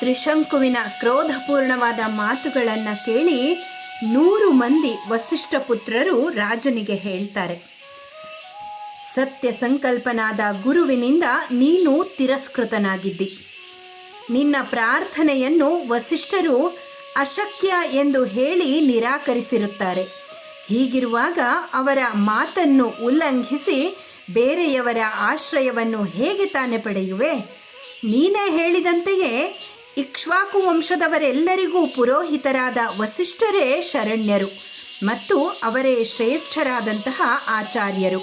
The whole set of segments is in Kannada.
ತ್ರಿಶಂಕುವಿನ ಕ್ರೋಧಪೂರ್ಣವಾದ ಮಾತುಗಳನ್ನು ಕೇಳಿ 100 ಮಂದಿ ವಸಿಷ್ಠ ಪುತ್ರರು ರಾಜನಿಗೆ ಹೇಳ್ತಾರೆ, ಸತ್ಯ ಸಂಕಲ್ಪನಾದ ಗುರುವಿನಿಂದ ನೀನು ತಿರಸ್ಕೃತನಾಗಿದ್ದಿ. ನಿನ್ನ ಪ್ರಾರ್ಥನೆಯನ್ನು ವಸಿಷ್ಠರು ಅಶಕ್ಯ ಎಂದು ಹೇಳಿ ನಿರಾಕರಿಸಿರುತ್ತಾರೆ. ಹೀಗಿರುವಾಗ ಅವರ ಮಾತನ್ನು ಉಲ್ಲಂಘಿಸಿ ಬೇರೆಯವರ ಆಶ್ರಯವನ್ನು ಹೇಗೆ ತಾನೇ ಪಡೆಯುವೆ? ನೀನೇ ಹೇಳಿದಂತೆಯೇ ಇಕ್ಷ್ವಾಕು ವಂಶದವರೆಲ್ಲರಿಗೂ ಪುರೋಹಿತರಾದ ವಸಿಷ್ಠರೇ ಶರಣ್ಯರು ಮತ್ತು ಅವರೇ ಶ್ರೇಷ್ಠರಾದಂತಹ ಆಚಾರ್ಯರು.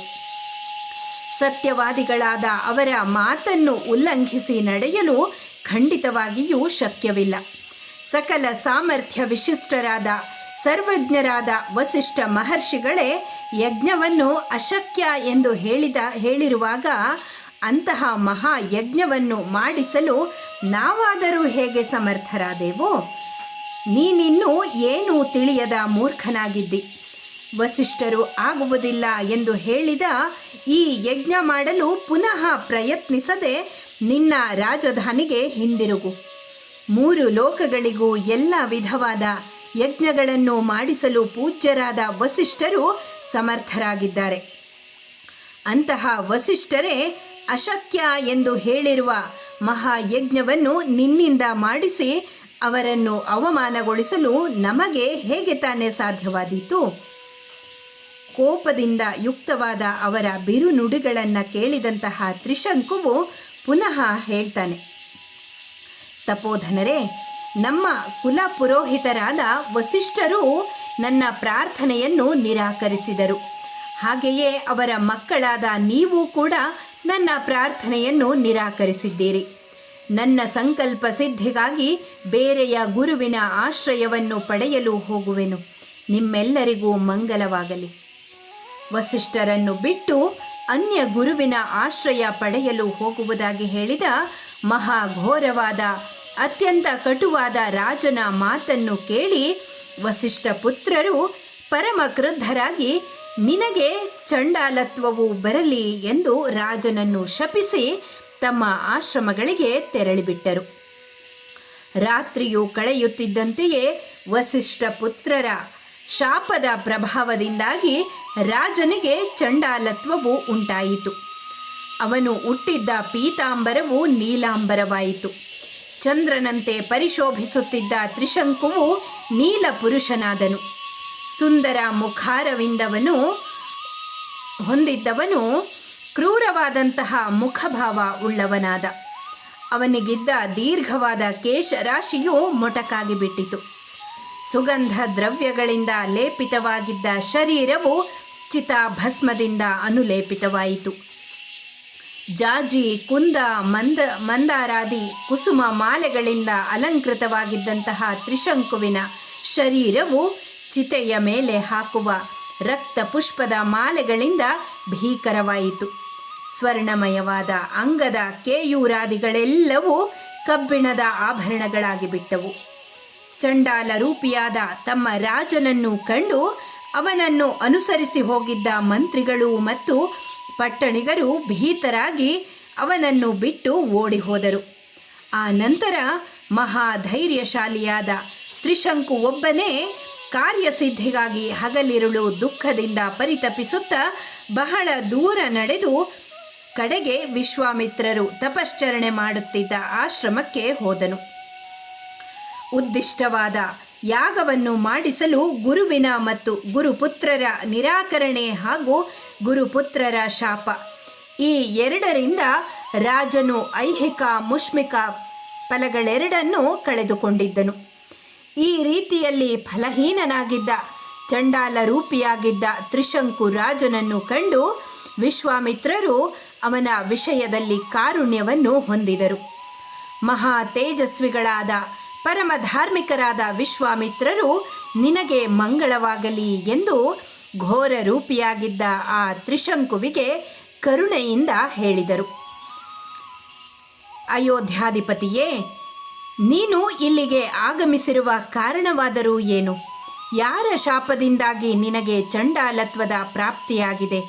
ಸತ್ಯವಾದಿಗಳಾದ ಅವರ ಮಾತನ್ನು ಉಲ್ಲಂಘಿಸಿ ನಡೆಯಲು ಖಂಡಿತವಾಗಿಯೂ ಶಕ್ಯವಿಲ್ಲ. ಸಕಲ ಸಾಮರ್ಥ್ಯ ವಿಶಿಷ್ಟರಾದ ಸರ್ವಜ್ಞರಾದ ವಸಿಷ್ಠ ಮಹರ್ಷಿಗಳೇ ಯಜ್ಞವನ್ನು ಅಶಕ್ಯ ಎಂದು ಹೇಳಿರುವಾಗ ಅಂತಹ ಮಹಾಯಜ್ಞವನ್ನು ಮಾಡಿಸಲು ನಾವಾದರೂ ಹೇಗೆ ಸಮರ್ಥರಾದೆವು? ನೀನಿನ್ನೂ ಏನೂ ತಿಳಿಯದ ಮೂರ್ಖನಾಗಿದ್ದಿ. ವಸಿಷ್ಠರು ಆಗುವುದಿಲ್ಲ ಎಂದು ಹೇಳಿದ ಈ ಯಜ್ಞ ಮಾಡಲು ಪುನಃ ಪ್ರಯತ್ನಿಸದೆ ನಿನ್ನ ರಾಜಧಾನಿಗೆ ಹಿಂದಿರುಗು. 3 ಲೋಕಗಳಿಗೂ ಎಲ್ಲ ವಿಧವಾದ ಯಜ್ಞಗಳನ್ನು ಮಾಡಿಸಲು ಪೂಜ್ಯರಾದ ವಸಿಷ್ಠರು ಸಮರ್ಥರಾಗಿದ್ದಾರೆ. ಅಂತಹ ವಸಿಷ್ಠರೇ ಅಶಕ್ಯ ಎಂದು ಹೇಳಿರುವ ಮಹಾಯಜ್ಞವನ್ನು ನಿನ್ನಿಂದ ಮಾಡಿಸಿ ಅವರನ್ನು ಅವಮಾನಗೊಳಿಸಲು ನಮಗೆ ಹೇಗೆ ತಾನೇ ಸಾಧ್ಯವಾದೀತು? ಕೋಪದಿಂದ ಯುಕ್ತವಾದ ಅವರ ಬಿರುನುಡಿಗಳನ್ನು ಕೇಳಿದಂತಹ ತ್ರಿಶಂಕುವು ಪುನಃ ಹೇಳ್ತಾನೆ, ತಪೋಧನರೇ, ನಮ್ಮ ಕುಲ ಪುರೋಹಿತರಾದ ವಸಿಷ್ಠರು ನನ್ನ ಪ್ರಾರ್ಥನೆಯನ್ನು ನಿರಾಕರಿಸಿದರು. ಹಾಗೆಯೇ ಅವರ ಮಕ್ಕಳಾದ ನೀವು ಕೂಡ ನನ್ನ ಪ್ರಾರ್ಥನೆಯನ್ನು ನಿರಾಕರಿಸಿದ್ದೀರಿ. ನನ್ನ ಸಂಕಲ್ಪ ಸಿದ್ಧಿಗಾಗಿ ಬೇರೆಯ ಗುರುವಿನ ಆಶ್ರಯವನ್ನು ಪಡೆಯಲು ಹೋಗುವೆನು. ನಿಮ್ಮೆಲ್ಲರಿಗೂ ಮಂಗಲವಾಗಲಿ. ವಸಿಷ್ಠರನ್ನು ಬಿಟ್ಟು ಅನ್ಯ ಗುರುವಿನ ಆಶ್ರಯ ಪಡೆಯಲು ಹೋಗುವುದಾಗಿ ಹೇಳಿದ ಮಹಾಘೋರವಾದ ಅತ್ಯಂತ ಕಟುವಾದ ರಾಜನ ಮಾತನ್ನು ಕೇಳಿ ವಸಿಷ್ಠ ಪುತ್ರರು ಪರಮ ಕ್ರುದ್ಧರಾಗಿ ನಿನಗೆ ಚಂಡಾಲತ್ವವು ಬರಲಿ ಎಂದು ರಾಜನನ್ನು ಶಪಿಸಿ ತಮ್ಮ ಆಶ್ರಮಗಳಿಗೆ ತೆರಳಿಬಿಟ್ಟರು. ರಾತ್ರಿಯು ಕಳೆಯುತ್ತಿದ್ದಂತೆಯೇ ವಸಿಷ್ಠ ಪುತ್ರರ ಶಾಪದ ಪ್ರಭಾವದಿಂದಾಗಿ ರಾಜನಿಗೆ ಚಂಡಾಲತ್ವವು ಉಂಟಾಯಿತು. ಅವನು ಹುಟ್ಟಿದ್ದ ಪೀತಾಂಬರವು ನೀಲಾಂಬರವಾಯಿತು. ಚಂದ್ರನಂತೆ ಪರಿಶೋಭಿಸುತ್ತಿದ್ದ ತ್ರಿಶಂಕುವು ನೀಲ ಪುರುಷನಾದನು. ಸುಂದರ ಮುಖಾರವಿಂದವನು ಹೊಂದಿದ್ದವನು ಕ್ರೂರವಾದಂತಹ ಮುಖಭಾವ ಉಳ್ಳವನಾದ. ಅವನಿಗಿದ್ದ ದೀರ್ಘವಾದ ಕೇಶರಾಶಿಯು ಮೊಟಕಾಗಿ ಬಿಟ್ಟಿತು. ಸುಗಂಧ ದ್ರವ್ಯಗಳಿಂದ ಲೇಪಿತವಾಗಿದ್ದ ಶರೀರವು ಚಿತಾಭಸ್ಮದಿಂದ ಅನುಲೇಪಿತವಾಯಿತು. ಜಾಜಿ, ಕುಂದ, ಮಂದಾರಾದಿ ಕುಸುಮ ಮಾಲೆಗಳಿಂದ ಅಲಂಕೃತವಾಗಿದ್ದಂತಹ ತ್ರಿಶಂಕುವಿನ ಶರೀರವು ಚಿತೆಯ ಮೇಲೆ ಹಾಕುವ ರಕ್ತ ಪುಷ್ಪದ ಮಾಲೆಗಳಿಂದ ಭೀಕರವಾಯಿತು. ಸ್ವರ್ಣಮಯವಾದ ಅಂಗದ ಕೇಯೂರಾದಿಗಳೆಲ್ಲವೂ ಕಬ್ಬಿಣದ ಆಭರಣಗಳಾಗಿ ಬಿಟ್ಟವು. ಚಂಡಾಲ ರೂಪಿಯಾದ ತಮ್ಮ ರಾಜನನ್ನು ಕಂಡು ಅವನನ್ನು ಅನುಸರಿಸಿ ಹೋಗಿದ್ದ ಮಂತ್ರಿಗಳು ಮತ್ತು ಪಟ್ಟಣಿಗರು ಭೀತರಾಗಿ ಅವನನ್ನು ಬಿಟ್ಟು ಓಡಿ ಹೋದರು. ಆ ನಂತರ ಮಹಾಧೈರ್ಯಶಾಲಿಯಾದ ತ್ರಿಶಂಕು ಒಬ್ಬನೇ ಕಾರ್ಯಸಿದ್ಧಿಗಾಗಿ ಹಗಲಿರುಳು ದುಃಖದಿಂದ ಪರಿತಪಿಸುತ್ತಾ ಬಹಳ ದೂರ ನಡೆದು ಕಡೆಗೆ ವಿಶ್ವಾಮಿತ್ರರು ತಪಶ್ಚರಣೆ ಮಾಡುತ್ತಿದ್ದ ಆಶ್ರಮಕ್ಕೆ ಹೋದನು. ಉದ್ದಿಷ್ಟವಾದ ಯಾಗವನ್ನು ಮಾಡಿಸಲು ಗುರುವಿನ ಮತ್ತು ಗುರುಪುತ್ರರ ನಿರಾಕರಣೆ ಹಾಗೂ ಗುರುಪುತ್ರರ ಶಾಪ, ಈ ಎರಡರಿಂದ ರಾಜನು ಐಹಿಕ ಮುಷ್ಮಿಕ ಫಲಗಳೆರಡನ್ನೂ ಕಳೆದುಕೊಂಡಿದ್ದನು. ಈ ರೀತಿಯಲ್ಲಿ ಫಲಹೀನನಾಗಿದ್ದ ಚಂಡಾಲ ರೂಪಿಯಾಗಿದ್ದ ತ್ರಿಶಂಕು ರಾಜನನ್ನು ಕಂಡು ವಿಶ್ವಾಮಿತ್ರರು ಅವನ ವಿಷಯದಲ್ಲಿ ಕಾರುಣ್ಯವನ್ನು ಹೊಂದಿದರು. ಮಹಾ ತೇಜಸ್ವಿಗಳಾದ ಪರಮ ಧಾರ್ಮಿಕರಾದ ವಿಶ್ವಾಮಿತ್ರರು ನಿನಗೆ ಮಂಗಳವಾಗಲಿ ಎಂದು ಘೋರ ರೂಪಿಯಾಗಿದ್ದ ಆ ತ್ರಿಶಂಕುವಿಗೆ ಕರುಣೆಯಿಂದ ಹೇಳಿದರು. ಅಯೋಧ್ಯಾಧಿಪತಿಯೇ, ನೀನು ಇಲ್ಲಿಗೆ ಆಗಮಿಸಿರುವ ಕಾರಣವಾದರೂ ಏನು? ಯಾರ ಶಾಪದಿಂದಾಗಿ ನಿನಗೆ ಚಂಡಾಲತ್ವದ ಪ್ರಾಪ್ತಿಯಾಗಿದೆ?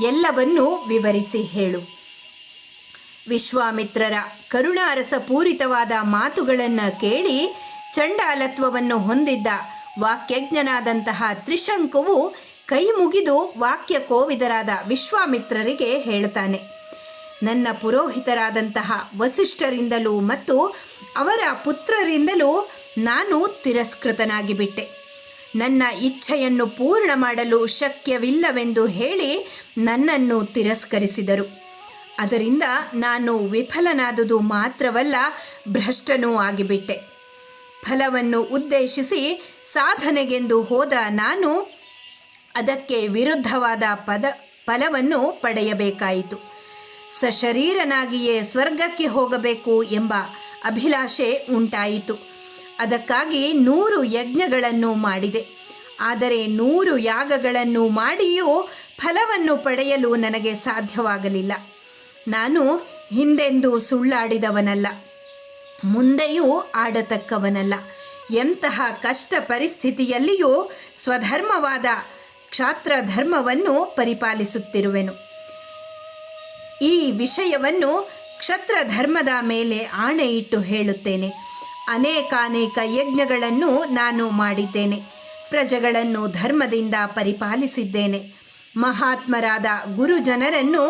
ಎಲ್ಲವನ್ನೂ ವಿವರಿಸಿ ಹೇಳು. ವಿಶ್ವಾಮಿತ್ರರ ಕರುಣಾರಸಪೂರಿತವಾದ ಮಾತುಗಳನ್ನು ಕೇಳಿ ಚಂಡಾಲತ್ವವನ್ನು ಹೊಂದಿದ್ದ ವಾಕ್ಯಜ್ಞನಾದಂತಹ ತ್ರಿಶಂಕುವು ಕೈ ಮುಗಿದು ವಾಕ್ಯ ಕೋವಿದರಾದ ವಿಶ್ವಾಮಿತ್ರರಿಗೆ ಹೇಳ್ತಾನೆ, ನನ್ನ ಪುರೋಹಿತರಾದಂತಹ ವಸಿಷ್ಠರಿಂದಲೂ ಮತ್ತು ಅವರ ಪುತ್ರರಿಂದಲೂ ನಾನು ತಿರಸ್ಕೃತನಾಗಿಬಿಟ್ಟೆ. ನನ್ನ ಇಚ್ಛೆಯನ್ನು ಪೂರ್ಣ ಮಾಡಲು ಶಕ್ಯವಿಲ್ಲವೆಂದು ಹೇಳಿ ನನ್ನನ್ನು ತಿರಸ್ಕರಿಸಿದರು. ಅದರಿಂದ ನಾನು ವಿಫಲನಾದುದು ಮಾತ್ರವಲ್ಲ, ಭ್ರಷ್ಟನೂ ಆಗಿಬಿಟ್ಟೆ. ಫಲವನ್ನು ಉದ್ದೇಶಿಸಿ ಸಾಧನೆಗೆಂದು ಹೋದ ನಾನು ಅದಕ್ಕೆ ವಿರುದ್ಧವಾದ ಫಲವನ್ನು ಪಡೆಯಬೇಕಾಯಿತು. ಸಶರೀರನಾಗಿಯೇ ಸ್ವರ್ಗಕ್ಕೆ ಹೋಗಬೇಕು ಎಂಬ ಅಭಿಲಾಷೆ ಉಂಟಾಯಿತು. ಅದಕ್ಕಾಗಿ 100 ಯಜ್ಞಗಳನ್ನು ಮಾಡಿದೆ. ಆದರೆ 100 ಯಾಗಗಳನ್ನು ಮಾಡಿಯೂ ಫಲವನ್ನು ಪಡೆಯಲು ನನಗೆ ಸಾಧ್ಯವಾಗಲಿಲ್ಲ. ನಾನು ಹಿಂದೆಂದೂ ಸುಳ್ಳಾಡಿದವನಲ್ಲ, ಮುಂದೆಯೂ ಆಡತಕ್ಕವನಲ್ಲ. ಎಂತಹ ಕಷ್ಟ ಪರಿಸ್ಥಿತಿಯಲ್ಲಿಯೂ ಸ್ವಧರ್ಮವಾದ ಕ್ಷಾತ್ರ ಧರ್ಮವನ್ನು ಪರಿಪಾಲಿಸುತ್ತಿರುವೆನು. ಈ ವಿಷಯವನ್ನು ಕ್ಷತ್ರ ಧರ್ಮದ ಮೇಲೆ ಆಣೆ ಇಟ್ಟು ಹೇಳುತ್ತೇನೆ. ಅನೇಕಾನೇಕ ಯಜ್ಞಗಳನ್ನು ನಾನು ಮಾಡಿದ್ದೇನೆ. ಪ್ರಜೆಗಳನ್ನು ಧರ್ಮದಿಂದ ಪರಿಪಾಲಿಸಿದ್ದೇನೆ. ಮಹಾತ್ಮರಾದ ಗುರುಜನರನ್ನು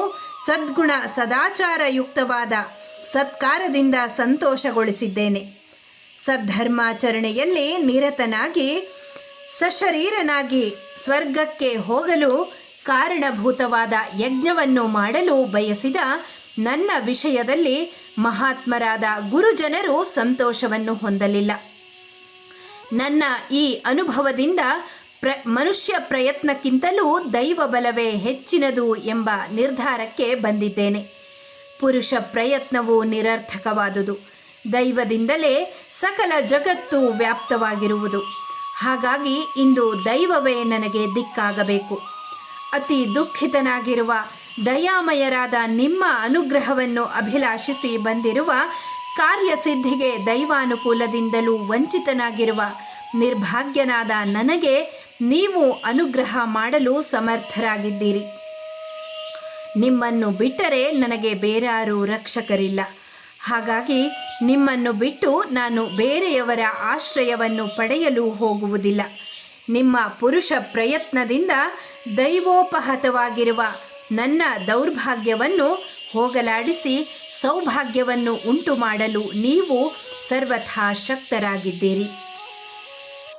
ಸದ್ಗುಣ ಸದಾಚಾರಯುಕ್ತವಾದ ಸತ್ಕಾರದಿಂದ ಸಂತೋಷಗೊಳಿಸಿದ್ದೇನೆ. ಸದ್ಧರ್ಮಾಚರಣೆಯಲ್ಲಿ ನಿರತನಾಗಿ ಸಶರೀರನಾಗಿ ಸ್ವರ್ಗಕ್ಕೆ ಹೋಗಲು ಕಾರಣಭೂತವಾದ ಯಜ್ಞವನ್ನು ಮಾಡಲು ಬಯಸಿದ ನನ್ನ ವಿಷಯದಲ್ಲಿ ಮಹಾತ್ಮರಾದ ಗುರುಜನರು ಸಂತೋಷವನ್ನು ಹೊಂದಲಿಲ್ಲ. ನನ್ನ ಈ ಅನುಭವದಿಂದ ಮನುಷ್ಯ ಪ್ರಯತ್ನಕ್ಕಿಂತಲೂ ದೈವ ಬಲವೇ ಹೆಚ್ಚಿನದು ಎಂಬ ನಿರ್ಧಾರಕ್ಕೆ ಬಂದಿದ್ದೇನೆ. ಪುರುಷ ಪ್ರಯತ್ನವು ನಿರರ್ಥಕವಾದುದು. ದೈವದಿಂದಲೇ ಸಕಲ ಜಗತ್ತು ವ್ಯಾಪ್ತವಾಗಿರುವುದು. ಹಾಗಾಗಿ ಇಂದು ದೈವವೇ ನನಗೆ ದಿಕ್ಕಾಗಬೇಕು. ಅತಿ ದುಃಖಿತನಾಗಿರುವ ದಯಾಮಯರಾದ ನಿಮ್ಮ ಅನುಗ್ರಹವನ್ನು ಅಭಿಲಾಷಿಸಿ ಬಂದಿರುವ ಕಾರ್ಯಸಿದ್ಧಿಗೆ ದೈವಾನುಕೂಲದಿಂದಲೂ ವಂಚಿತನಾಗಿರುವ ನಿರ್ಭಾಗ್ಯನಾದ ನನಗೆ ನೀವು ಅನುಗ್ರಹ ಮಾಡಲು ಸಮರ್ಥರಾಗಿದ್ದೀರಿ. ನಿಮ್ಮನ್ನು ಬಿಟ್ಟರೆ ನನಗೆ ಬೇರಾರೂ ರಕ್ಷಕರಿಲ್ಲ. ಹಾಗಾಗಿ ನಿಮ್ಮನ್ನು ಬಿಟ್ಟು ನಾನು ಬೇರೆಯವರ ಆಶ್ರಯವನ್ನು ಪಡೆಯಲು ಹೋಗುವುದಿಲ್ಲ. ನಿಮ್ಮ ಪುರುಷ ಪ್ರಯತ್ನದಿಂದ ದೈವೋಪಹತವಾಗಿರುವ ನನ್ನ ದೌರ್ಭಾಗ್ಯವನ್ನು ಹೋಗಲಾಡಿಸಿ ಸೌಭಾಗ್ಯವನ್ನು ಉಂಟು ಮಾಡಲು ನೀವು ಸರ್ವಥಾ ಶಕ್ತರಾಗಿದ್ದೀರಿ.